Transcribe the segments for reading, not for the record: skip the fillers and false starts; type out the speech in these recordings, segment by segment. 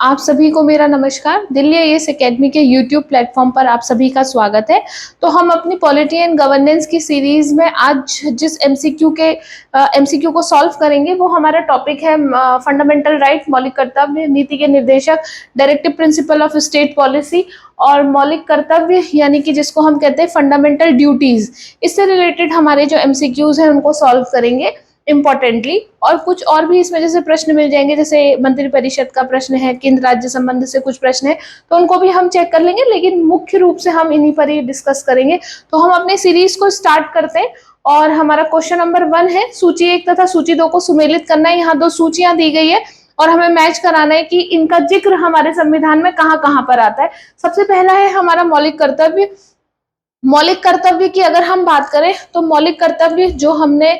आप सभी को मेरा नमस्कार। दिल्ली आईएएस एकेडमी के यूट्यूब प्लेटफॉर्म पर आप सभी का स्वागत है। तो हम अपनी पॉलिटी एंड गवर्नेंस की सीरीज में आज जिस एमसीक्यू को सॉल्व करेंगे वो हमारा टॉपिक है फंडामेंटल राइट, मौलिक कर्तव्य, नीति के निर्देशक, directive principle of state policy और मौलिक कर्तव्य यानी कि जिसको हम कहते हैं फंडामेंटल ड्यूटीज। इससे रिलेटेड हमारे जो एमसीक्यूज हैं उनको सॉल्व करेंगे इम्पोर्टेंटली। और कुछ और भी इसमें जैसे प्रश्न मिल जाएंगे, जैसे मंत्रिपरिषद का प्रश्न है, केंद्र राज्य संबंध से कुछ प्रश्न है, तो उनको भी हम चेक कर लेंगे, लेकिन मुख्य रूप से हम इन्हीं पर ही डिस्कस करेंगे। तो हम अपने सीरीज को स्टार्ट करते हैं और हमारा क्वेश्चन नंबर 1 है सूची 1 तथा सूची 2 को सुमेलित करना है। यहाँ 2 सूचियां दी गई है और हमें मैच कराना है कि इनका जिक्र हमारे संविधान में कहाँ कहाँ पर आता है। सबसे पहला है हमारा मौलिक कर्तव्य। मौलिक कर्तव्य की अगर हम बात करें तो मौलिक कर्तव्य जो हमने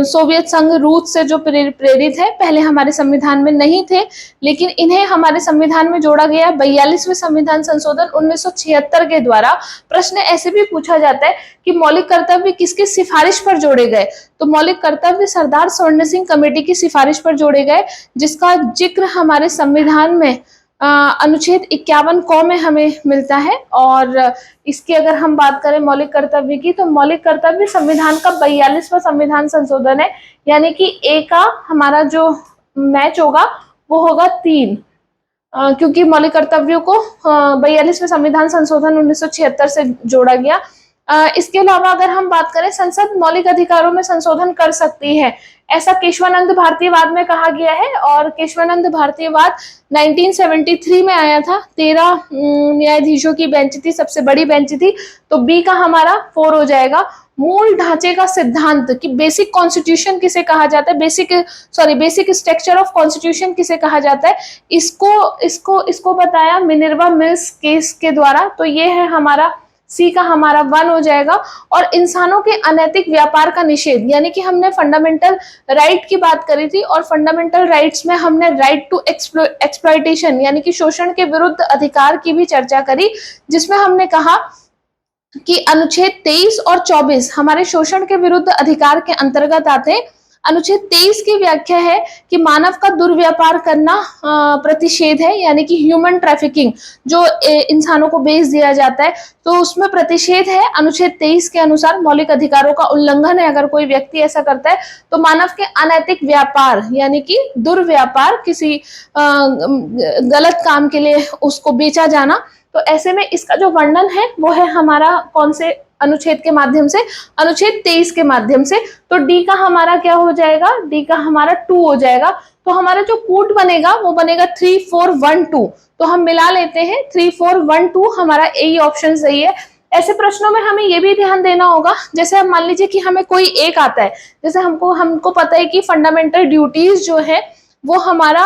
सोवियत संघ रूस से जो प्रेरित है, पहले हमारे संविधान में नहीं थे, लेकिन इन्हें हमारे संविधान में जोड़ा गया 42वें संविधान संशोधन 1976 के द्वारा। प्रश्न ऐसे भी पूछा जाता है कि मौलिक कर्तव्य किसकी सिफारिश पर जोड़े गए, तो मौलिक कर्तव्य सरदार स्वर्ण सिंह कमेटी की सिफारिश पर जोड़े गए, जिसका जिक्र हमारे संविधान में अनुच्छेद 51 क में हमें मिलता है। और इसकी अगर हम बात करें मौलिक कर्तव्य की, तो मौलिक कर्तव्य संविधान का 42वां संविधान संशोधन है, यानी कि ए का हमारा जो मैच होगा वो होगा 3, क्योंकि मौलिक कर्तव्यों को 42वें संविधान संशोधन 1976 से जोड़ा गया। इसके अलावा अगर हम बात करें, संसद मौलिक अधिकारों में संशोधन कर सकती है, ऐसा केशवानंद भारतीयवाद में कहा गया है। और केशवानंद भारतीयवाद 1973 में आया था। 13 न्यायाधीशों की बेंच थी, सबसे बड़ी बेंच थी। तो बी का हमारा 4 हो जाएगा। मूल ढांचे का सिद्धांत कि बेसिक कॉन्स्टिट्यूशन किसे कहा जाता है, बेसिक स्ट्रक्चर ऑफ कॉन्स्टिट्यूशन किसे कहा जाता है, इसको बताया मिनर्वा मिल्स केस के द्वारा। तो ये है हमारा सी का हमारा 1 हो जाएगा। और इंसानों के अनैतिक व्यापार का निषेध, यानी कि हमने फंडामेंटल राइट की बात करी थी और फंडामेंटल राइट्स में हमने राइट टू एक्सप्लॉयटेशन यानी कि शोषण के विरुद्ध अधिकार की भी चर्चा करी, जिसमें हमने कहा कि अनुच्छेद 23 और 24 हमारे शोषण के विरुद्ध अधिकार के अंतर्गत आते हैं। अनुच्छेद 23 की व्याख्या है कि मानव का दुर्व्यापार करना प्रतिषेध है, यानी कि ह्यूमन ट्रैफिकिंग जो इंसानों को बेच दिया जाता है, तो उसमें प्रतिषेध है। अनुच्छेद 23 के अनुसार मौलिक अधिकारों का उल्लंघन है अगर कोई व्यक्ति ऐसा करता है, तो मानव के अनैतिक व्यापार यानी कि दुर्व्यापार, किसी गलत काम के लिए उसको बेचा जाना। तो ऐसे में इसका जो वर्णन है वो है हमारा कौन से अनुच्छेद के माध्यम से, अनुच्छेद 23 के माध्यम से। तो डी का हमारा क्या हो जाएगा, डी का हमारा 2 हो जाएगा। तो हमारा जो कूट बनेगा वो बनेगा 3 4 1 2। तो हम मिला लेते हैं 3 4 1 2, हमारा यही ऑप्शन सही है। ऐसे प्रश्नों में हमें ये भी ध्यान देना होगा, जैसे हम मान लीजिए कि हमें कोई एक आता है, जैसे हमको पता है कि फंडामेंटल ड्यूटीज जो है वो हमारा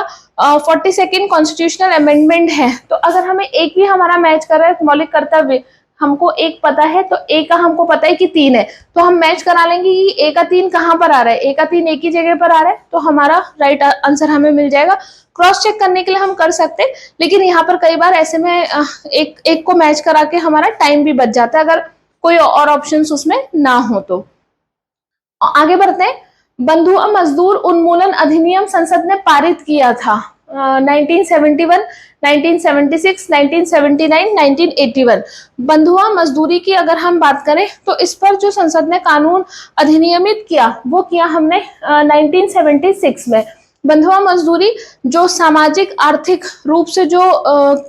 42nd कॉन्स्टिट्यूशनल अमेंडमेंट है। तो अगर हमें एक भी हमारा मैच कर रहा है मौलिक कर्तव्य, हमको एक पता है, तो ए का हमको पता है कि 3 है, तो हम मैच करा लेंगे कि ए का 3 कहाँ पर आ रहा है, ए का 3 एक ही जगह पर आ रहा है, तो हमारा राइट आंसर हमें मिल जाएगा। क्रॉस चेक करने के लिए हम कर सकते हैं, लेकिन यहाँ पर कई बार ऐसे में एक को मैच करा के हमारा टाइम भी बच जाता है अगर कोई और ऑप्शन उसमें ना हो। तो आगे बढ़ते हैं। बंधुआ मजदूर उन्मूलन अधिनियम संसद ने पारित किया था 1971, 1976, 1979, 1981। बंधुआ मजदूरी की अगर हम बात करें तो इस पर जो संसद ने कानून अधिनियमित किया वो किया हमने 1976 में। बंधुआ मजदूरी जो सामाजिक आर्थिक रूप से जो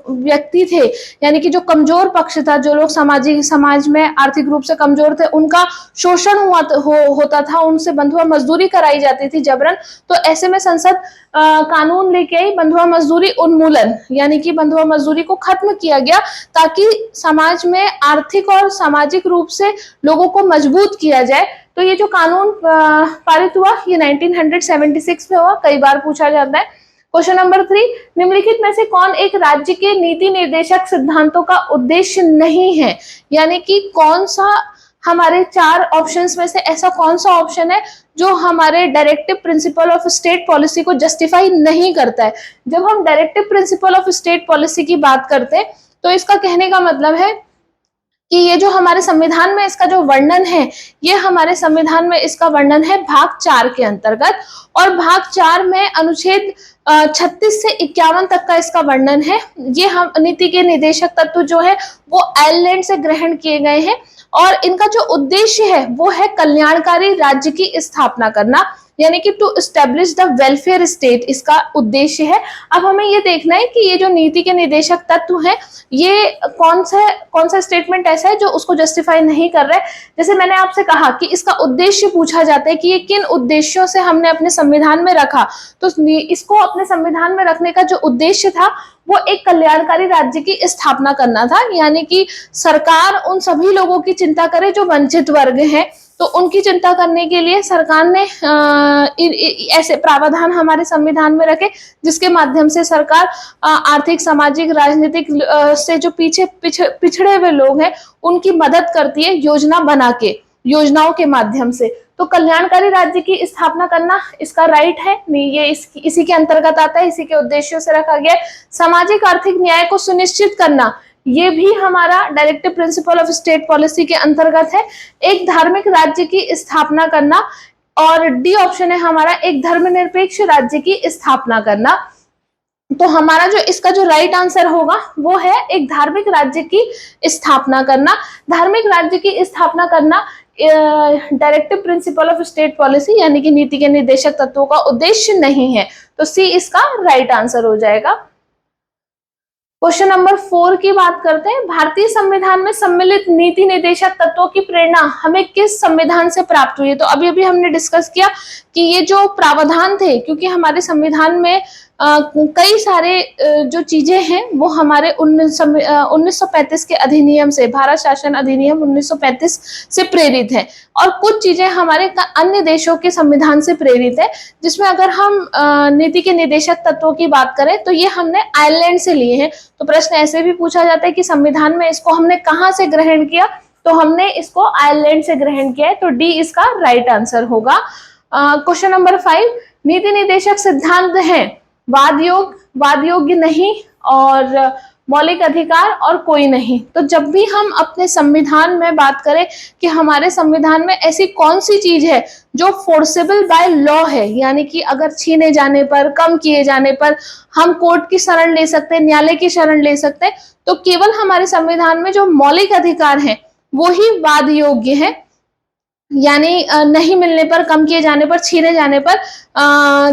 व्यक्ति थे, यानी कि जो कमजोर पक्ष था, जो लोग समाज में आर्थिक रूप से कमजोर थे, उनका शोषण होता था, उनसे बंधुआ मजदूरी कराई जाती थी जबरन। तो ऐसे में संसद कानून लेके आई बंधुआ मजदूरी उन्मूलन, यानी कि बंधुआ मजदूरी को खत्म किया गया ताकि समाज में आर्थिक और सामाजिक रूप से लोगों को मजबूत किया जाए। तो ये जो कानून पारित हुआ ये 1976 में हुआ, कई बार पूछा जाता है। क्वेश्चन नंबर 3, निम्नलिखित में से कौन एक राज्य के नीति निर्देशक सिद्धांतों का उद्देश्य नहीं है, यानी कि कौन सा हमारे 4 ऑप्शंस में से ऐसा कौन सा ऑप्शन है जो हमारे directive principle of state policy को जस्टिफाई नहीं करता है। जब हम directive principle of state policy की बात करते हैं तो इसका कहने का मतलब है कि ये जो हमारे संविधान में इसका जो वर्णन है, ये हमारे संविधान में इसका वर्णन है भाग 4 के अंतर्गत, और भाग 4 में अनुच्छेद 36 से 51 तक का इसका वर्णन है। ये हम नीति के निदेशक तत्व जो है वो आयरलैंड से ग्रहण किए गए हैं, और इनका जो उद्देश्य है वो है कल्याणकारी राज्य की स्थापना करना, यानी कि to establish the welfare state, इसका उद्देश्य है। अब हमें ये देखना है कि ये जो नीति के निदेशक तत्व हैं, ये कौन सा स्टेटमेंट ऐसा है जो उसको जस्टिफाई नहीं कर रहा है। जैसे मैंने आपसे कहा कि इसका उद्देश्य पूछा जाता है कि ये किन उद्देश्यों से हमने अपने संविधान में रखा, तो इसको अपने संविधान में रखने का जो उद्देश्य था वो एक कल्याणकारी राज्य की स्थापना करना था, यानी कि सरकार उन सभी लोगों की चिंता करे जो वंचित वर्ग हैं, तो उनकी चिंता करने के लिए सरकार ने ऐसे प्रावधान हमारे संविधान में रखे जिसके माध्यम से सरकार आर्थिक, सामाजिक, राजनीतिक से जो पिछड़े हुए लोग हैं उनकी मदद करती है योजना बना के, योजनाओं के माध्यम से। तो कल्याणकारी राज्य की स्थापना करना इसका राइट है, ये इसी के अंतर्गत आता है, इसी के उद्देश्यों से रखा गया है। सामाजिक आर्थिक न्याय को सुनिश्चित करना, ये भी हमारा directive principle of state policy के अंतर्गत है। एक धार्मिक राज्य की स्थापना करना, और डी ऑप्शन है हमारा एक धर्मनिरपेक्ष राज्य की स्थापना करना। तो हमारा जो इसका जो राइट आंसर होगा वो है एक धार्मिक राज्य की स्थापना करना। धार्मिक राज्य की स्थापना करना directive principle of state policy यानी कि नीति के निर्देशक तत्वों का उद्देश्य नहीं है, तो सी इसका राइट आंसर हो जाएगा। क्वेश्चन नंबर 4 की बात करते हैं। भारतीय संविधान में सम्मिलित नीति निर्देशक तत्वों की प्रेरणा हमें किस संविधान से प्राप्त हुई है? तो अभी अभी हमने डिस्कस किया कि ये जो प्रावधान थे, क्योंकि हमारे संविधान में कई सारे जो चीजें हैं वो हमारे 1935 के अधिनियम से, भारत शासन अधिनियम 1935 से प्रेरित है, और कुछ चीजें हमारे अन्य देशों के संविधान से प्रेरित है, जिसमें अगर हम नीति के निर्देशक तत्वों की बात करें तो ये हमने आयरलैंड से लिए हैं। तो प्रश्न ऐसे भी पूछा जाता है कि संविधान में इसको हमने कहाँ से ग्रहण किया, तो हमने इसको आयरलैंड से ग्रहण किया है, तो डी इसका राइट आंसर होगा। क्वेश्चन नंबर 5, नीति निर्देशक सिद्धांत हैं वाद योग्य नहीं, और मौलिक अधिकार, और कोई नहीं। तो जब भी हम अपने संविधान में बात करें कि हमारे संविधान में ऐसी कौन सी चीज है जो फोर्सेबल बाय लॉ है, यानी कि अगर छीने जाने पर, कम किए जाने पर हम कोर्ट की शरण ले सकते हैं, न्यायालय की शरण ले सकते हैं, तो केवल हमारे संविधान में जो मौलिक अधिकार हैं वो ही वाद योग्य है, यानी नहीं मिलने पर, कम किए जाने पर, छीने जाने पर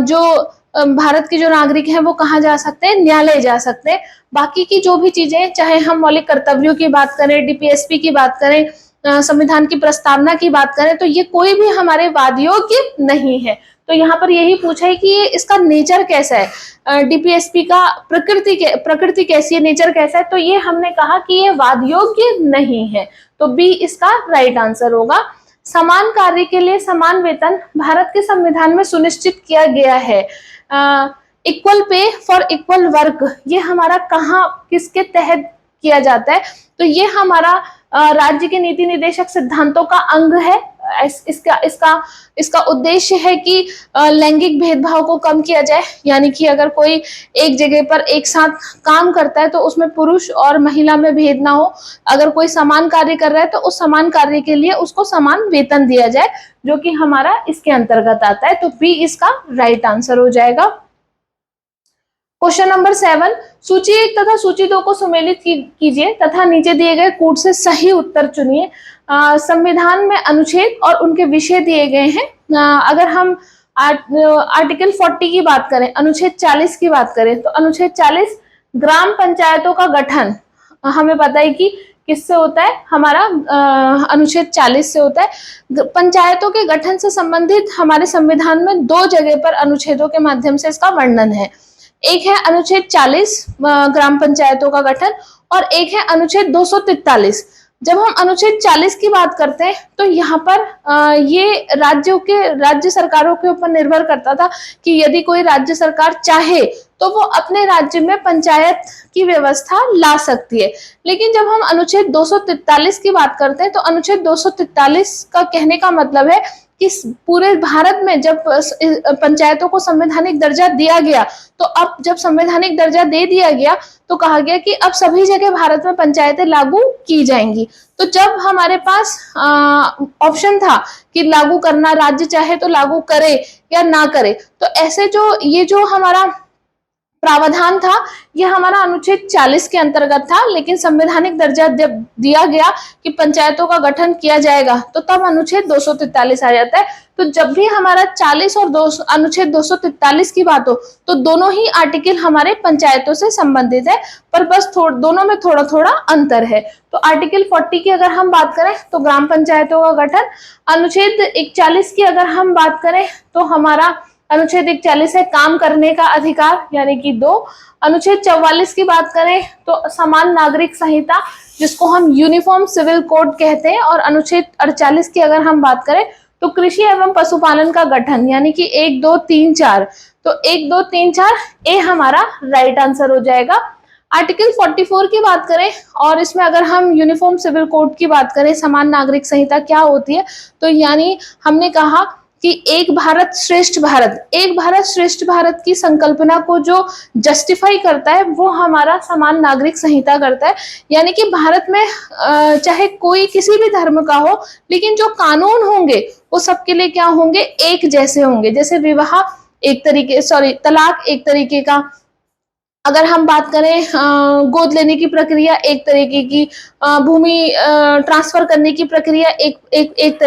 जो भारत के जो नागरिक हैं वो कहाँ जा सकते हैं, न्यायालय जा सकते हैं। बाकी की जो भी चीजें, चाहे हम मौलिक कर्तव्यों की बात करें, डीपीएसपी की बात करें, संविधान की प्रस्तावना की बात करें, तो ये कोई भी हमारे वाद योग्य नहीं है। तो यहाँ पर यही पूछा है कि ये इसका नेचर कैसा है, डीपीएसपी का प्रकृति कैसी है, नेचर कैसा है, तो ये हमने कहा कि ये वाद योग्य नहीं है, तो बी इसका राइट आंसर होगा। समान कार्य के लिए समान वेतन भारत के संविधान में सुनिश्चित किया गया है। Equal pay for equal work, ये हमारा कहाँ, किसके तहत किया जाता है, तो ये हमारा राज्य के नीति निर्देशक सिद्धांतों का अंग है। इसका उद्देश्य है कि लैंगिक भेदभाव को कम किया जाए, यानी कि अगर कोई एक जगह पर एक साथ काम करता है तो उसमें पुरुष और महिला में भेद ना हो। अगर कोई समान कार्य कर रहा है तो उस समान कार्य के लिए उसको समान वेतन दिया जाए, जो कि हमारा इसके अंतर्गत आता है, तो बी इसका राइट आंसर हो जाएगा। क्वेश्चन नंबर 7, सूची 1 तथा सूची 2 को सुमेलित कीजिए तथा नीचे दिए गए कूट से सही उत्तर चुनिए। संविधान में अनुच्छेद और उनके विषय दिए गए हैं। अगर हम आर्टिकल 40 की बात करें, अनुच्छेद 40 की बात करें, तो अनुच्छेद 40 ग्राम पंचायतों का गठन हमें पता है कि किससे होता है, हमारा अनुच्छेद 40 से होता है। पंचायतों के गठन से संबंधित हमारे संविधान में 2 जगह पर अनुच्छेदों के माध्यम से इसका वर्णन है। एक है अनुच्छेद 40 ग्राम पंचायतों का गठन, और एक है अनुच्छेद 243। जब हम अनुच्छेद 40 की बात करते हैं तो यहाँ पर ये राज्य सरकारों के ऊपर निर्भर करता था कि यदि कोई राज्य सरकार चाहे तो वो अपने राज्य में पंचायत की व्यवस्था ला सकती है। लेकिन जब हम अनुच्छेद 243 की बात करते हैं तो अनुच्छेद 243 का कहने का मतलब है कि पूरे भारत में जब पंचायतों को संवैधानिक दर्जा दिया गया, तो अब जब संवैधानिक दर्जा दे दिया गया तो कहा गया कि अब सभी जगह भारत में पंचायतें लागू की जाएंगी। तो जब हमारे पास ऑप्शन था कि लागू करना, राज्य चाहे तो लागू करे या ना करे, तो ऐसे ये जो हमारा प्रावधान था, ये हमारा अनुच्छेद 40 के अंतर्गत था। लेकिन संवैधानिक दर्जा जब दिया गया कि पंचायतों का गठन किया जाएगा, तो तब अनुच्छेद 243 आ जाता है। तो जब भी हमारा 40 और अनुच्छेद 243 की बात हो, तो दोनों ही आर्टिकल हमारे पंचायतों से संबंधित है, पर बस दोनों में थोड़ा थोड़ा अंतर है। तो आर्टिकल 40 की अगर हम बात करें तो ग्राम पंचायतों का गठन, अनुच्छेद 41 की अगर हम बात करें तो हमारा अनुच्छेद 41 है काम करने का अधिकार, यानी कि 2। अनुच्छेद 44 की बात करें तो समान नागरिक संहिता, जिसको हम यूनिफॉर्म सिविल कोड कहते हैं। और अनुच्छेद 48 की अगर हम बात करें तो कृषि एवं पशुपालन का गठन, यानी कि 1, 2, 3, 4। तो 1, 2, 3, 4 ए हमारा राइट आंसर हो जाएगा। आर्टिकल 44 की बात करें और इसमें अगर हम यूनिफॉर्म सिविल कोड की बात करें, समान नागरिक संहिता क्या होती है, तो यानी हमने कहा कि एक भारत श्रेष्ठ भारत, एक भारत श्रेष्ठ भारत की संकल्पना को जो जस्टिफाई करता है वो हमारा समान नागरिक संहिता करता है। यानी कि भारत में चाहे कोई किसी भी धर्म का हो, लेकिन जो कानून होंगे वो सबके लिए क्या होंगे, एक जैसे होंगे। जैसे विवाह एक तरीके, तलाक एक तरीके का, अगर हम बात करें गोद लेने की प्रक्रिया एक तरीके की, भूमि ट्रांसफर करने की प्रक्रिया एक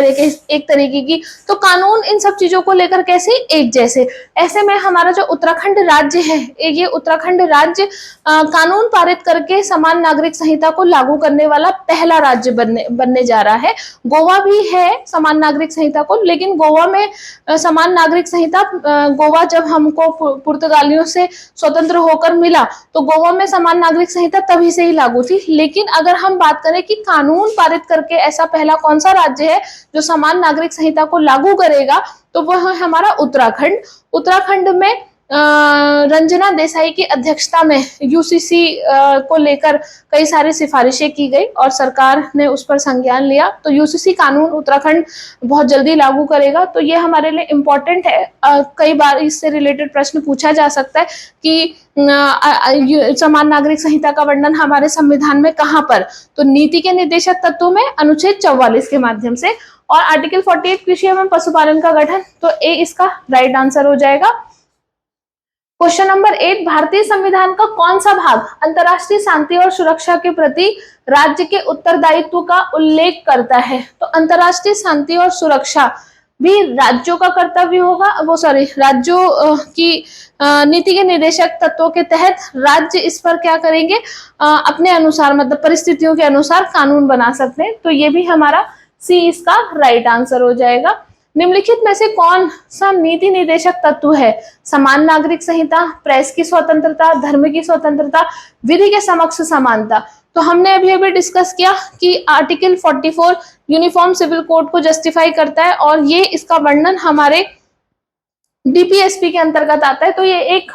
तरीके की। तो कानून इन सब चीजों को लेकर कैसे, एक जैसे। ऐसे में हमारा जो उत्तराखंड राज्य है, ये उत्तराखंड राज्य कानून पारित करके समान नागरिक संहिता को लागू करने वाला पहला राज्य बनने जा रहा है। गोवा भी है समान नागरिक संहिता को, लेकिन गोवा में समान नागरिक संहिता, गोवा जब हमको पुर्तगालियों से स्वतंत्र होकर मिला, तो गोवा में समान नागरिक संहिता तभी से ही लागू थी। लेकिन अगर हम बात करें कि कानून पारित करके ऐसा पहला कौन सा राज्य है जो समान नागरिक संहिता को लागू करेगा, तो वह है हमारा उत्तराखंड। उत्तराखंड में रंजना देसाई की अध्यक्षता में यूसीसी को लेकर कई सारी सिफारिशें की गई और सरकार ने उस पर संज्ञान लिया। तो यूसीसी कानून उत्तराखंड बहुत जल्दी लागू करेगा। तो ये हमारे लिए इम्पोर्टेंट है, कई बार इससे रिलेटेड प्रश्न पूछा जा सकता है कि समान नागरिक संहिता का वर्णन हमारे संविधान में कहां पर, तो नीति के निर्देशक तत्वों में अनुच्छेद 44 के माध्यम से। और आर्टिकल 48 कृषि एवं पशुपालन का गठन, तो ए इसका राइट आंसर हो जाएगा। क्वेश्चन नंबर 8, भारतीय संविधान का कौन सा भाग अंतरराष्ट्रीय शांति और सुरक्षा के प्रति राज्य के उत्तरदायित्व का उल्लेख करता है? तो अंतरराष्ट्रीय शांति और सुरक्षा भी राज्यों का कर्तव्य होगा, राज्यों की नीति के निर्देशक तत्वों के तहत राज्य इस पर क्या करेंगे, अपने अनुसार, मतलब परिस्थितियों के अनुसार कानून बना सकते हैं। तो ये भी हमारा सी इसका राइट आंसर हो जाएगा। निम्नलिखित में से कौन सा नीति निर्देशक तत्व है? समान नागरिक संहिता, प्रेस की स्वतंत्रता, धर्म की स्वतंत्रता, विधि के समक्ष समानता। तो हमने अभी अभी डिस्कस किया कि आर्टिकल 44 यूनिफॉर्म सिविल कोड को जस्टिफाई करता है और ये इसका वर्णन हमारे डीपीएसपी के अंतर्गत आता है। तो ये एक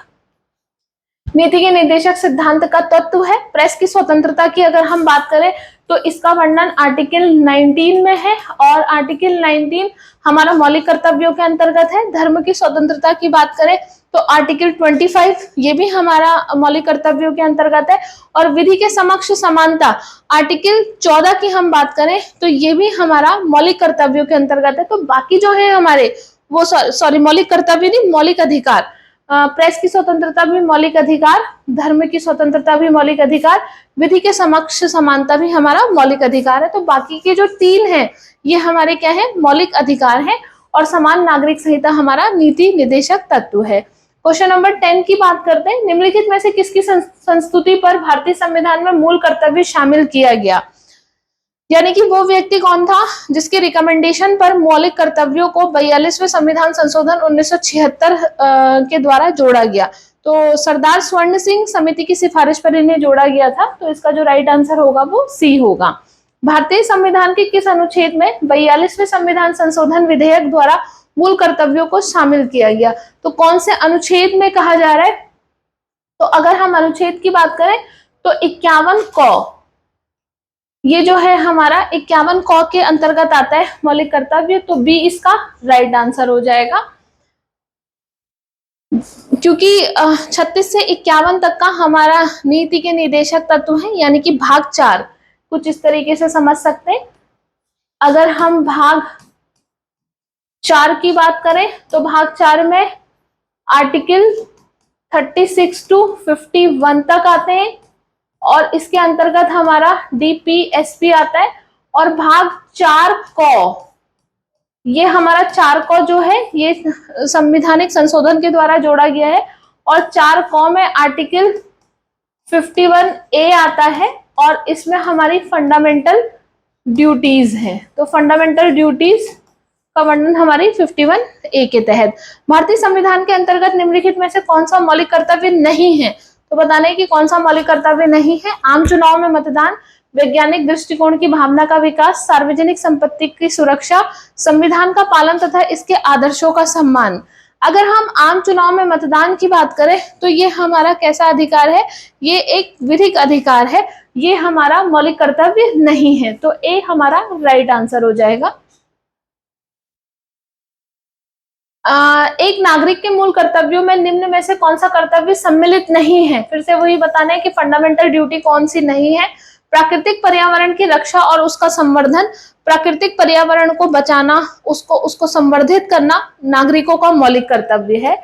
नीति के निर्देशक सिद्धांत का तत्व है। प्रेस की स्वतंत्रता की अगर हम बात करें तो इसका वर्णन आर्टिकल 19 में है और आर्टिकल 19 हमारा मौलिक कर्तव्यों के अंतर्गत है। धर्म की स्वतंत्रता की बात करें तो आर्टिकल 25 ये भी हमारा मौलिक कर्तव्यों के अंतर्गत है। और विधि के समक्ष समानता आर्टिकल 14 की हम बात करें तो ये भी हमारा मौलिक कर्तव्यों के अंतर्गत है। तो बाकी जो है हमारे वो मौलिक कर्तव्य नहीं, मौलिक अधिकार, प्रेस की स्वतंत्रता भी मौलिक अधिकार, धर्म की स्वतंत्रता भी मौलिक अधिकार, विधि के समक्ष समानता भी हमारा मौलिक अधिकार है। तो बाकी के जो 3 हैं ये हमारे क्या है, मौलिक अधिकार हैं। और समान नागरिक संहिता हमारा नीति निर्देशक तत्व है। क्वेश्चन नंबर 10 की बात करते हैं। निम्नलिखित में से किसकी संस्तुति पर भारतीय संविधान में मूल कर्तव्य शामिल किया गया? यानी कि वो व्यक्ति कौन था जिसके रिकमेंडेशन पर मौलिक कर्तव्यों को 42वें संविधान संशोधन 1976 के द्वारा जोड़ा गया? तो सरदार स्वर्ण सिंह समिति की सिफारिश पर इन्हें जोड़ा गया था। तो इसका जो राइट आंसर होगा वो सी होगा। भारतीय संविधान के किस अनुच्छेद में 42वें संविधान संशोधन विधेयक द्वारा मूल कर्तव्यों को शामिल किया गया? तो कौन से अनुच्छेद में कहा जा रहा है? तो अगर हम अनुच्छेद की बात करें तो 51 क, ये जो है हमारा 51 क के अंतर्गत आता है मौलिक कर्तव्य, तो बी इसका राइट आंसर हो जाएगा। क्योंकि 36 से 51 तक का हमारा नीति के निर्देशक तत्व है, यानी कि भाग 4 कुछ इस तरीके से समझ सकते हैं। अगर हम भाग 4 की बात करें तो भाग 4 में आर्टिकल 36 टू 51 तक आते हैं और इसके अंतर्गत हमारा डीपीएसपी आता है। और भाग 4 क, ये हमारा 4 क जो है ये संवैधानिक संशोधन के द्वारा जोड़ा गया है और 4 क में आर्टिकल 51A आता है और इसमें हमारी फंडामेंटल ड्यूटीज है। तो फंडामेंटल ड्यूटीज का वर्णन हमारी 51A के तहत। भारतीय संविधान के अंतर्गत निम्नलिखित में से कौन सा मौलिक कर्तव्य नहीं है? तो बताना है कि कौन सा मौलिक कर्तव्य नहीं है। आम चुनाव में मतदान, वैज्ञानिक दृष्टिकोण की भावना का विकास, सार्वजनिक संपत्ति की सुरक्षा, संविधान का पालन तथा इसके आदर्शों का सम्मान। अगर हम आम चुनाव में मतदान की बात करें तो ये हमारा कैसा अधिकार है? ये एक विधिक अधिकार है, ये हमारा मौलिक कर्तव्य नहीं है। तो ए हमारा राइट आंसर हो जाएगा। एक नागरिक के मूल कर्तव्यों में निम्न में से कौन सा कर्तव्य सम्मिलित नहीं है? फिर से वही बताना है कि फंडामेंटल ड्यूटी कौन सी नहीं है। प्राकृतिक पर्यावरण की रक्षा और उसका संवर्धन, प्राकृतिक पर्यावरण को बचाना, उसको संवर्धित करना नागरिकों का मौलिक कर्तव्य है।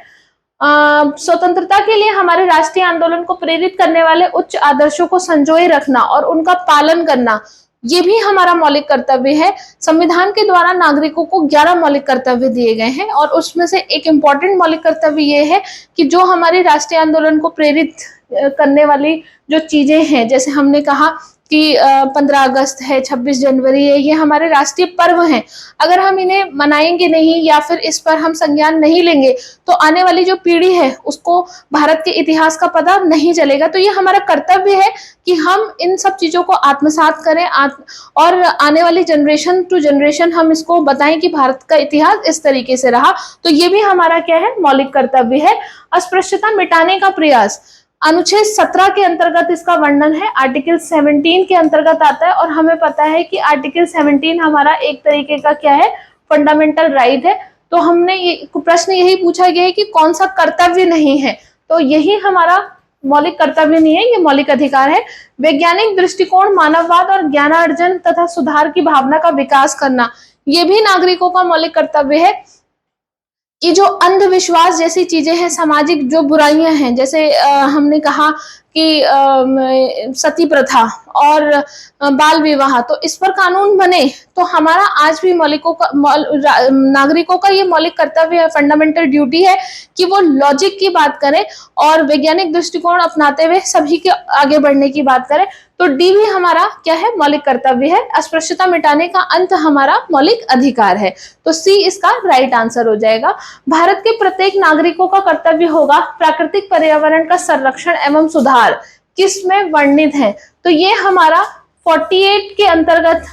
स्वतंत्रता के लिए हमारे राष्ट्रीय आंदोलन को प्रेरित करने वाले उच्च आदर्शों को संजोए रखना और उनका पालन करना, ये भी हमारा मौलिक कर्तव्य है। संविधान के द्वारा नागरिकों को 11 मौलिक कर्तव्य दिए गए हैं और उसमें से एक इम्पॉर्टेंट मौलिक कर्तव्य ये है कि जो हमारे राष्ट्रीय आंदोलन को प्रेरित करने वाली जो चीजें हैं, जैसे हमने कहा कि 15 अगस्त है, 26 जनवरी है, ये हमारे राष्ट्रीय पर्व हैं। अगर हम इन्हें मनाएंगे नहीं या फिर इस पर हम संज्ञान नहीं लेंगे तो आने वाली जो पीढ़ी है उसको भारत के इतिहास का पता नहीं चलेगा। तो ये हमारा कर्तव्य है कि हम इन सब चीजों को आत्मसात करें और आने वाली जनरेशन टू जनरेशन हम इसको बताएं कि भारत का इतिहास इस तरीके से रहा। तो ये भी हमारा क्या है? मौलिक कर्तव्य है। अस्पृश्यता मिटाने का प्रयास, अनुच्छेद 17 के अंतर्गत इसका वर्णन है, आर्टिकल 17 के अंतर्गत आता है और हमें पता है कि आर्टिकल 17 हमारा एक तरीके का क्या है? फंडामेंटल राइट है। तो हमने प्रश्न यही पूछा गया है कि कौन सा कर्तव्य नहीं है, तो यही हमारा मौलिक कर्तव्य नहीं है, ये मौलिक अधिकार है। वैज्ञानिक दृष्टिकोण, मानववाद और ज्ञानार्जन तथा सुधार की भावना का विकास करना, ये भी नागरिकों का मौलिक कर्तव्य है। कि जो अंधविश्वास जैसी चीजें हैं, सामाजिक जो बुराइयां हैं, जैसे हमने कहा कि सती प्रथा और बाल विवाह, तो इस पर कानून बने तो हमारा आज भी नागरिकों का ये मौलिक कर्तव्य है, फंडामेंटल ड्यूटी है कि वो लॉजिक की बात करें और वैज्ञानिक दृष्टिकोण अपनाते हुए सभी के आगे बढ़ने की बात करें। तो डी भी हमारा क्या है? मौलिक कर्तव्य है। अस्पृश्यता मिटाने का अंत हमारा मौलिक अधिकार है। तो सी इसका राइट आंसर हो जाएगा। भारत के प्रत्येक नागरिकों का कर्तव्य होगा प्राकृतिक पर्यावरण का संरक्षण एवं सुधार, किसमें वर्णित है? तो ये हमारा 48 के अंतर्गत,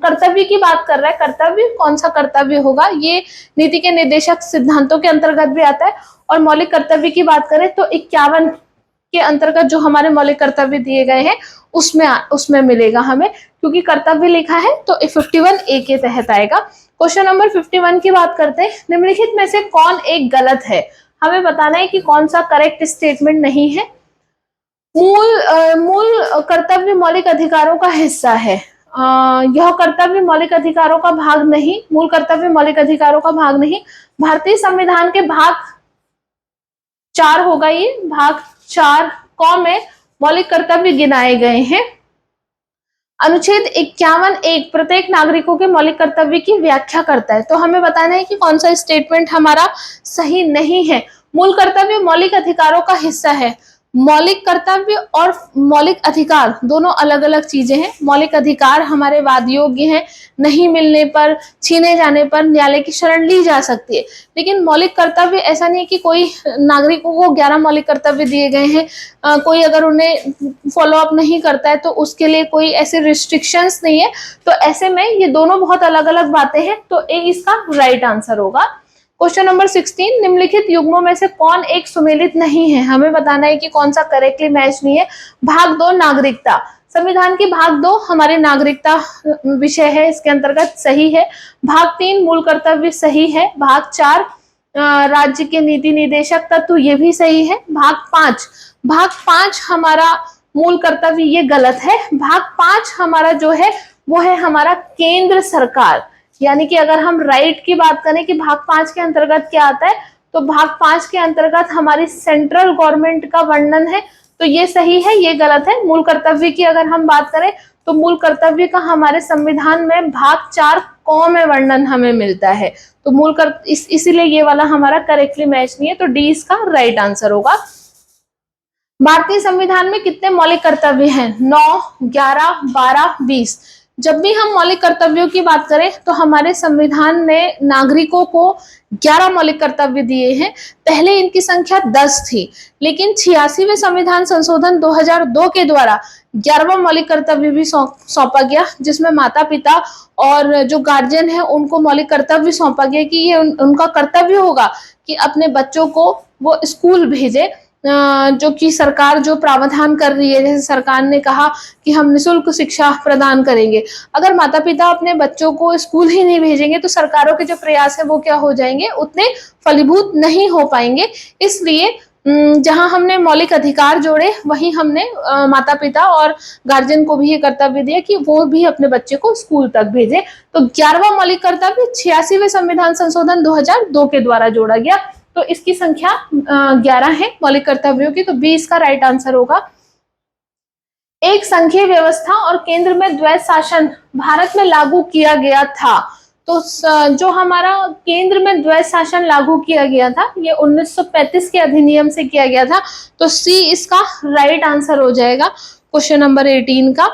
कर्तव्य की बात कर रहा है। कर्तव्य कौन सा कर्तव्य होगा? ये नीति के निर्देशक सिद्धांतों के अंतर्गत भी आता है। और मौलिक कर्तव्य की बात करें तो 51 के अंतर्गत जो हमारे मौलिक कर्तव्य दिए गए हैं उसमें मिलेगा हमें, क्योंकि कर्तव्य लिखा है तो 51A के तहत आएगा। क्वेश्चन नंबर 51 की बात करते हैं। निम्नलिखित में से कौन एक गलत है? हमें बताना है कि कौन सा करेक्ट स्टेटमेंट नहीं है। मूल कर्तव्य मौलिक अधिकारों का हिस्सा है। यह कर्तव्य मौलिक अधिकारों का भाग नहीं, मूल कर्तव्य मौलिक अधिकारों का भाग नहीं। भारतीय संविधान के भाग 4 होगा, ये भाग 4 क में मौलिक कर्तव्य गिनाए गए हैं। अनुच्छेद 51(1) प्रत्येक नागरिकों के मौलिक कर्तव्य की व्याख्या करता है। तो हमें बताना है कि कौन सा स्टेटमेंट हमारा सही नहीं है। मूल कर्तव्य मौलिक अधिकारों का हिस्सा है। मौलिक कर्तव्य और मौलिक अधिकार दोनों अलग अलग चीजें हैं। मौलिक अधिकार हमारे वाद योग्य हैं, नहीं मिलने पर, छीने जाने पर न्यायालय की शरण ली जा सकती है। लेकिन मौलिक कर्तव्य ऐसा नहीं है कि कोई नागरिकों को 11 मौलिक कर्तव्य दिए गए हैं, कोई अगर उन्हें फॉलो अप नहीं करता है तो उसके लिए कोई ऐसे रिस्ट्रिक्शंस नहीं है। तो ऐसे में ये दोनों बहुत अलग अलग बातें हैं। तो ए इसका राइट आंसर होगा। क्वेश्चन नंबर 16, निम्नलिखित युग्मों में से कौन एक सुमेलित नहीं है? हमें बताना है कि कौन सा करेक्टली मैच नहीं है। भाग 2 नागरिकता, संविधान की भाग 2 हमारी नागरिकता विषय है, इसके अंतर्गत सही है। भाग 3 मूल कर्तव्य सही है। भाग 4 राज्य के नीति निदेशक तत्व, ये भी सही है। भाग 5 हमारा मूल कर्तव्य, ये गलत है। भाग 5 हमारा जो है वो है हमारा केंद्र सरकार, यानी कि अगर हम राइट की बात करें कि भाग 5 के अंतर्गत क्या आता है, तो भाग 5 के अंतर्गत हमारी सेंट्रल गवर्नमेंट का वर्णन है, तो ये सही है, ये गलत है। मूल कर्तव्य की अगर हम बात करें तो मूल कर्तव्य का हमारे संविधान में भाग 4 क में वर्णन हमें मिलता है, तो इसीलिए ये वाला हमारा करेक्टली मैच नहीं है, तो डी इसका राइट आंसर होगा। भारतीय संविधान में कितने मौलिक कर्तव्य हैं? 9, 11, 12, 20। जब भी हम मौलिक कर्तव्यों की बात करें तो हमारे संविधान ने नागरिकों को 11 मौलिक कर्तव्य दिए हैं। पहले इनकी संख्या 10 थी, लेकिन 86वें संविधान संशोधन 2002 के द्वारा 11वां मौलिक कर्तव्य भी सौंपा गया, जिसमें माता पिता और जो गार्जियन है उनको मौलिक कर्तव्य सौंपा गया कि ये उनका कर्तव्य होगा कि अपने बच्चों को वो स्कूल भेजे, जो कि सरकार जो प्रावधान कर रही है। जैसे सरकार ने कहा कि हम निःशुल्क शिक्षा प्रदान करेंगे, अगर माता पिता अपने बच्चों को स्कूल ही नहीं भेजेंगे तो सरकारों के जो प्रयास है वो क्या हो जाएंगे, उतने फलीभूत नहीं हो पाएंगे। इसलिए जहां हमने मौलिक अधिकार जोड़े, वहीं हमने माता पिता और गार्जियन को भी ये कर्तव्य दिया कि वो भी अपने बच्चे को स्कूल तक भेजे। तो 11वां मौलिक कर्तव्य 86वें संविधान संशोधन 2002 के द्वारा जोड़ा गया, तो इसकी संख्या 11 है मौलिक कर्तव्यों की, तो बी इसका राइट आंसर होगा। एक संघीय व्यवस्था और केंद्र में द्वैध शासन भारत में लागू किया गया था, तो जो हमारा केंद्र में द्वैध शासन लागू किया गया था ये 1935 के अधिनियम से किया गया था, तो सी इसका राइट आंसर हो जाएगा क्वेश्चन नंबर 18 का।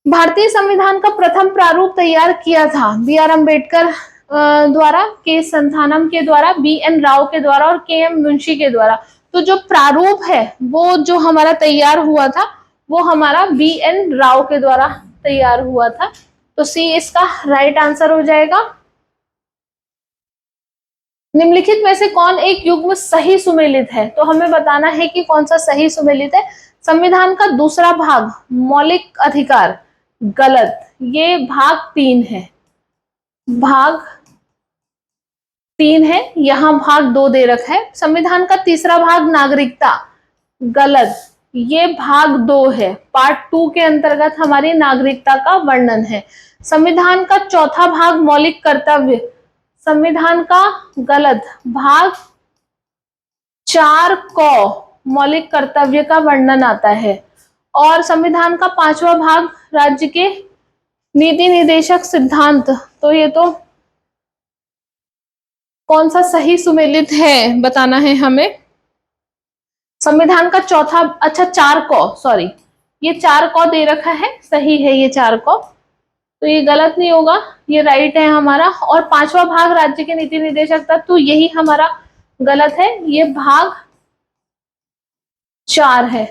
भारतीय संविधान का प्रथम प्रारूप तैयार किया था बी आर अम्बेडकर द्वारा, के संथानम के द्वारा, बी एन राव के द्वारा और के एम मुंशी के द्वारा। तो जो प्रारूप है वो जो हमारा तैयार हुआ था वो हमारा बी एन राव के द्वारा तैयार हुआ था, तो सी इसका राइट आंसर हो जाएगा। निम्नलिखित में से कौन एक युग्म सही सुमेलित है? तो हमें बताना है कि कौन सा सही सुमेलित है। संविधान का दूसरा भाग मौलिक अधिकार, गलत, ये भाग 3 है, भाग 3 है, यहाँ भाग 2 दे रखा है। संविधान का तीसरा भाग नागरिकता, गलत, ये भाग 2 है, पार्ट 2 के अंतर्गत हमारी नागरिकता का वर्णन है। संविधान का चौथा भाग मौलिक कर्तव्य, संविधान का गलत, भाग 4 क मौलिक कर्तव्य का वर्णन आता है। और संविधान का 5वां भाग राज्य के नीति निदेशक सिद्धांत, तो ये तो कौन सा सही सुमेलित है बताना है हमें। संविधान का चौथा, अच्छा 4 क, सॉरी ये 4 क दे रखा है, सही है ये 4 क, तो ये गलत नहीं होगा, ये राइट है हमारा। और 5वां भाग राज्य के नीति निदेशक तत्व, तो यही हमारा गलत है, ये भाग 4 है,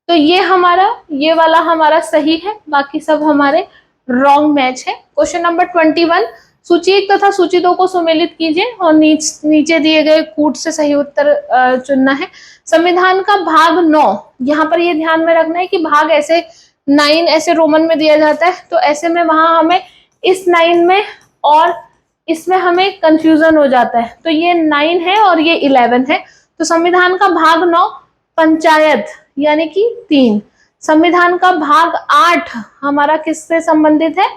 तो ये हमारा ये वाला हमारा सही है, बाकी सब हमारे रॉन्ग मैच है। क्वेश्चन नंबर 21, सूची 1 तथा सूची 2 को सुमेलित कीजिए और नीचे दिए गए कूट से सही उत्तर चुनना है। संविधान का भाग 9, यहाँ पर ये ध्यान में रखना है कि भाग ऐसे 9 ऐसे रोमन में दिया जाता है, तो ऐसे में वहां हमें इस 9 में और इसमें हमें कंफ्यूजन हो जाता है, तो ये 9 है और ये 11 है। तो संविधान का भाग 9 पंचायत यानी कि 3। संविधान का भाग 8 हमारा किससे संबंधित है?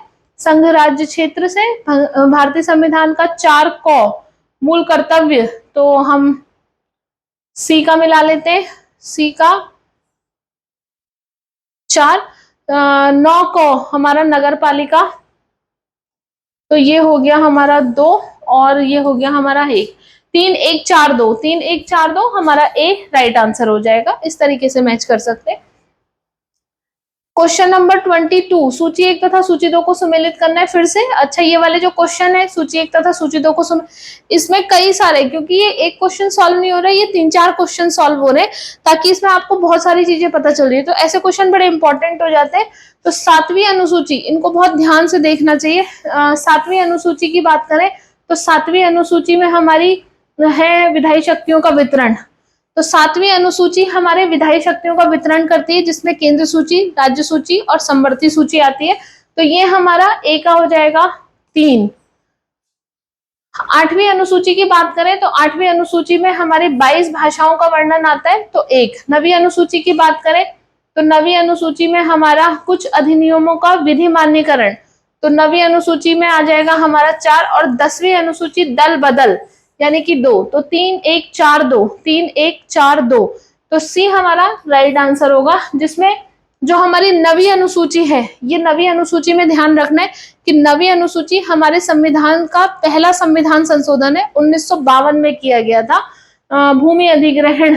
संघ राज्य क्षेत्र से। भारतीय संविधान का 4 क मूल कर्तव्य, तो हम सी का मिला लेते हैं, सी का 4। 9 क हमारा नगर पालिका, तो ये हो गया हमारा 2 और ये हो गया हमारा 1। 3 1 4 2, 3 1 4 2 हमारा ए राइट आंसर हो जाएगा। इस तरीके से मैच कर सकते हैं। क्वेश्चन नंबर 22, सूची 1 तथा सूची 2 को सुमेलित करना है फिर से। अच्छा, ये वाले जो क्वेश्चन है सूची 1 तथा सूची 2 को इसमें कई सारे, क्योंकि ये एक क्वेश्चन सॉल्व नहीं हो रहा है, ये 3-4 क्वेश्चन सॉल्व हो रहे हैं, ताकि इसमें आपको बहुत सारी चीजें पता चल रही है, तो ऐसे क्वेश्चन बड़े इंपॉर्टेंट हो जाते हैं। तो 7वीं अनुसूची, इनको बहुत ध्यान से देखना चाहिए। 7वीं अनुसूची की बात करें तो 7वीं अनुसूची में हमारी है विधायी शक्तियों का वितरण। तो 7वीं अनुसूची हमारे विधायी शक्तियों का वितरण करती है, जिसमें केंद्र सूची, राज्य सूची और समवर्ती सूची आती है। तो ये हमारा ए का हो जाएगा 3। 8वीं अनुसूची की बात करें तो 8वीं अनुसूची में हमारी 22 भाषाओं का वर्णन आता है, तो 1। 9वीं अनुसूची की बात करें तो 9वीं अनुसूची में हमारा कुछ अधिनियमों का विधि मान्यकरण, तो 9वीं अनुसूची में आ जाएगा हमारा 4। और 10वीं अनुसूची दल बदल यानी कि 2, तो 3 1 4 2, 3 1 4 2, तो सी हमारा राइट आंसर होगा। जिसमें जो हमारी 9वीं अनुसूची है, ये 9वीं अनुसूची में ध्यान रखना है कि 9वीं अनुसूची हमारे संविधान का पहला संविधान संशोधन है, 1952 में किया गया था। भूमि अधिग्रहण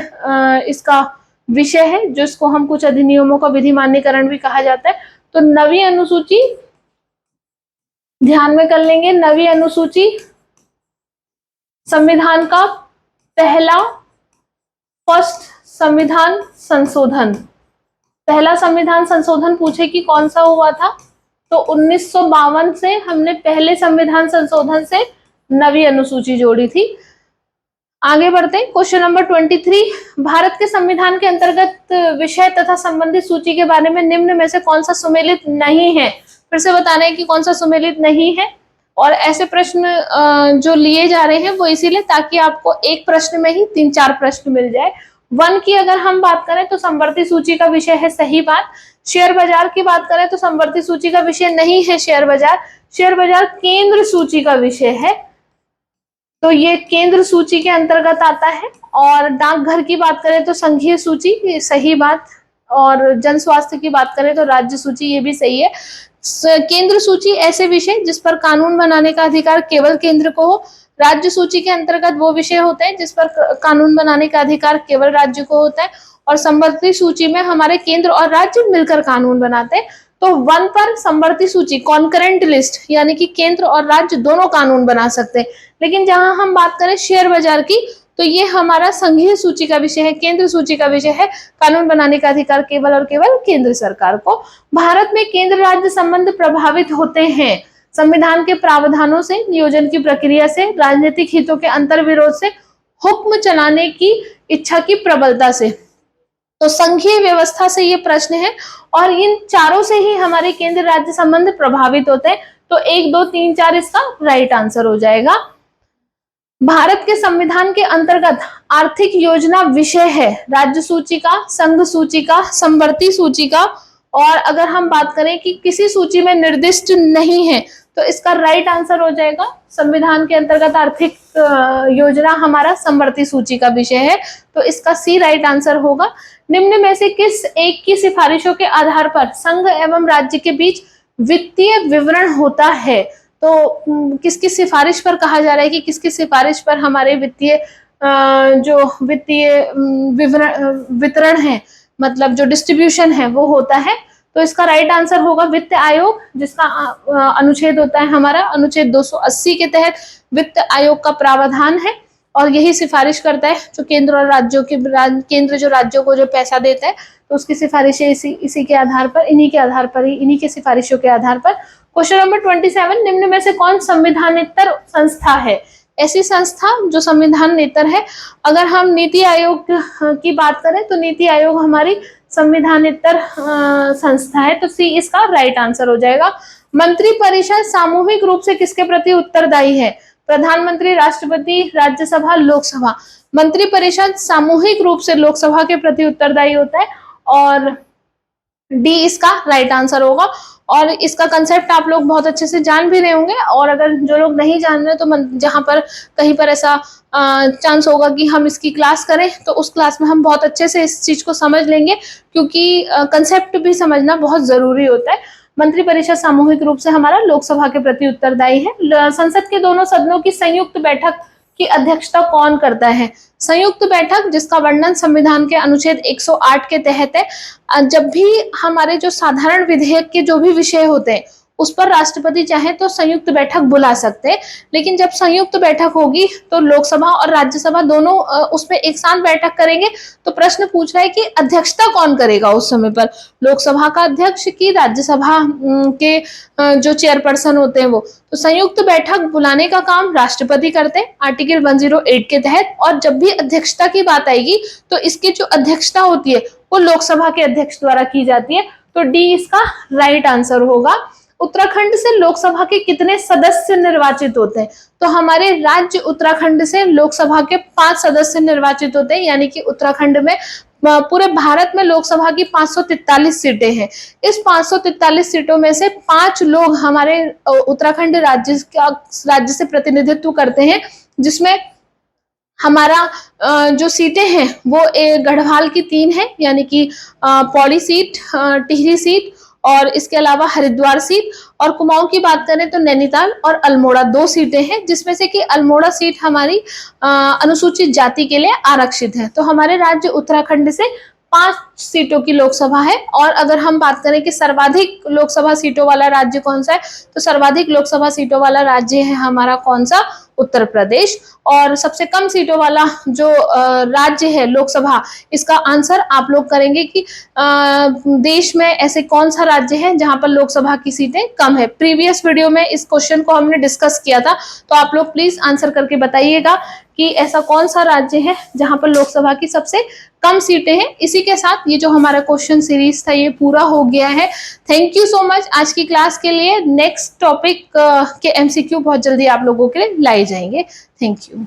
इसका विषय है, जिसको हम कुछ अधिनियमों का विधि मान्यकरण भी कहा जाता है। तो 9वीं अनुसूची ध्यान में कर लेंगे। 9वीं अनुसूची संविधान का पहला फर्स्ट संविधान संशोधन, पहला संविधान संशोधन पूछे कि कौन सा हुआ था, तो 1952 से हमने पहले संविधान संशोधन से 9वीं अनुसूची जोड़ी थी। आगे बढ़ते हैं, क्वेश्चन नंबर 23। भारत के संविधान के अंतर्गत विषय तथा संबंधित सूची के बारे में निम्न में से कौन सा सुमेलित नहीं है। फिर से बताना है कि कौन सा सुमेलित नहीं है। और ऐसे प्रश्न जो लिए जा रहे हैं वो इसीलिए ताकि आपको एक प्रश्न में ही 3-4 प्रश्न मिल जाए। 1 की अगर हम बात करें तो संवर्ती सूची का विषय है, सही बात। शेयर बाजार की बात करें तो संवर्ती सूची का विषय नहीं है शेयर बाजार, शेयर बाजार केंद्र सूची का विषय है, तो ये केंद्र सूची के अंतर्गत आता है। और डाकघर की बात करें तो संघीय सूची, सही बात। और जन स्वास्थ्य की बात करें तो राज्य सूची, ये भी सही है। केंद्र सूची ऐसे विषय जिस पर कानून बनाने का अधिकार केवल केंद्र को हो। राज्य सूची के अंतर्गत वो विषय होते हैं जिस पर कानून बनाने का अधिकार केवल राज्य को होता है। और संवर्ती सूची में हमारे केंद्र और राज्य मिलकर कानून बनाते हैं। तो 1 पर संवर्ती सूची कॉन्करेंट लिस्ट यानी कि केंद्र और राज्य दोनों कानून बना सकते हैं। लेकिन जहां हम बात करें शेयर बाजार की, तो ये हमारा संघीय सूची का विषय है, केंद्र सूची का विषय है। कानून बनाने का अधिकार केवल और केवल केंद्र सरकार को। भारत में केंद्र राज्य संबंध प्रभावित होते हैं संविधान के प्रावधानों से, नियोजन की प्रक्रिया से, राजनीतिक हितों के अंतर्विरोध से, हुक्म चलाने की इच्छा की प्रबलता से। तो संघीय व्यवस्था से ये प्रश्न है और इन चारों से ही हमारे केंद्र राज्य संबंध प्रभावित होते हैं। तो 1 2 3 4 इसका राइट आंसर हो जाएगा। भारत के संविधान के अंतर्गत आर्थिक योजना विषय है राज्य सूची का, संघ सूची का, समवर्ती सूची का। और अगर हम बात करें कि किसी सूची में निर्दिष्ट नहीं है तो इसका राइट आंसर हो जाएगा संविधान के अंतर्गत आर्थिक योजना हमारा समवर्ती सूची का विषय है, तो इसका सी राइट आंसर होगा। निम्न में से किस एक की सिफारिशों के आधार पर संघ एवं राज्य के बीच वित्तीय विवरण होता है। तो किसकी सिफारिश पर कहा जा रहा है कि किसकी सिफारिश पर हमारे वित्तीय जो वित्तीय वितरण है, मतलब जो डिस्ट्रीब्यूशन है वो होता है। तो इसका राइट आंसर होगा वित्त आयोग, जिसका अनुच्छेद होता है हमारा अनुच्छेद 280 के तहत वित्त आयोग का प्रावधान है। और यही सिफारिश करता है जो केंद्र और राज्यों के केंद्र जो राज्यों को जो पैसा देता है, तो उसकी सिफारिशें इसी के आधार पर, इन्हीं के आधार पर ही, इन्हीं के सिफारिशों के आधार पर। क्वेश्चन नंबर 27, निम्न में से कौन संविधानेतर संस्था है। ऐसी संस्था जो संविधानेतर है, अगर हम नीति आयोग की बात करें तो नीति आयोग हमारी संविधानेतर संस्था है, तो सी इसका राइट आंसर हो जाएगा। मंत्रिपरिषद सामूहिक रूप से किसके प्रति उत्तरदायी है। प्रधानमंत्री, राष्ट्रपति, राज्यसभा, लोकसभा। मंत्रिपरिषद सामूहिक रूप से लोकसभा के प्रति उत्तरदायी होता है और डी इसका राइट आंसर होगा। और इसका कंसेप्ट आप लोग बहुत अच्छे से जान भी रहे होंगे। और अगर जो लोग नहीं जान रहे तो जहां पर कहीं पर ऐसा चांस होगा कि हम इसकी क्लास करें तो उस क्लास में हम बहुत अच्छे से इस चीज को समझ लेंगे, क्योंकि कंसेप्ट भी समझना बहुत जरूरी होता है। मंत्रिपरिषद सामूहिक रूप से हमारा लोकसभा के प्रति उत्तरदायी है। संसद के दोनों सदनों की संयुक्त बैठक की अध्यक्षता कौन करता है। संयुक्त बैठक, जिसका वर्णन संविधान के अनुच्छेद 108 के तहत है। जब भी हमारे जो साधारण विधेयक के जो भी विषय होते हैं उस पर राष्ट्रपति चाहे तो संयुक्त बैठक बुला सकते हैं। लेकिन जब संयुक्त बैठक होगी तो लोकसभा और राज्यसभा दोनों उसमें एक साथ बैठक करेंगे। तो प्रश्न पूछ रहा है कि अध्यक्षता कौन करेगा उस समय पर, लोकसभा का अध्यक्ष की राज्यसभा के जो चेयरपर्सन होते हैं वो। तो संयुक्त बैठक बुलाने का काम राष्ट्रपति करते हैं आर्टिकल 108 के तहत। और जब भी अध्यक्षता की बात आएगी तो इसकी जो अध्यक्षता होती है वो लोकसभा के अध्यक्ष द्वारा की जाती है। तो डी इसका राइट आंसर होगा। उत्तराखंड से लोकसभा के कितने सदस्य निर्वाचित होते हैं? तो हमारे राज्य उत्तराखंड से लोकसभा के 5 सदस्य निर्वाचित होते हैं, यानी कि उत्तराखंड में पूरे भारत में लोकसभा की 543 सीटें हैं। इस 543 सीटों में से 5 लोग हमारे उत्तराखंड राज्य से प्रतिनिधित्व करते हैं, जिसमें हमारा जो सीटें हैं वो गढ़वाल की 3 है, यानी कि पौड़ी सीट, टिहरी सीट और इसके अलावा हरिद्वार सीट। और कुमाऊं की बात करें तो नैनीताल और अल्मोड़ा 2 सीटें हैं, जिसमें से कि अल्मोड़ा सीट हमारी अनुसूचित जाति के लिए आरक्षित है। तो हमारे राज्य उत्तराखंड से 5 सीटों की लोकसभा है। और अगर हम बात करें कि सर्वाधिक लोकसभा सीटों वाला राज्य कौन सा है, तो सर्वाधिक लोकसभा सीटों वाला राज्य है हमारा कौन सा? उत्तर प्रदेश। और सबसे कम सीटों वाला जो राज्य है लोकसभा, इसका आंसर आप लोग करेंगे कि देश में ऐसे कौन सा राज्य है जहां पर लोकसभा की सीटें कम है। प्रीवियस वीडियो में इस क्वेश्चन को हमने डिस्कस किया था, तो आप लोग प्लीज आंसर करके बताइएगा कि ऐसा कौन सा राज्य है जहां पर लोकसभा की सबसे कम सीटें हैं। इसी के साथ ये जो हमारा क्वेश्चन सीरीज था ये पूरा हो गया है। थैंक यू सो मच आज की क्लास के लिए। नेक्स्ट टॉपिक के एमसीक्यू बहुत जल्दी आप लोगों के लिए लाए जाएंगे। Thank you.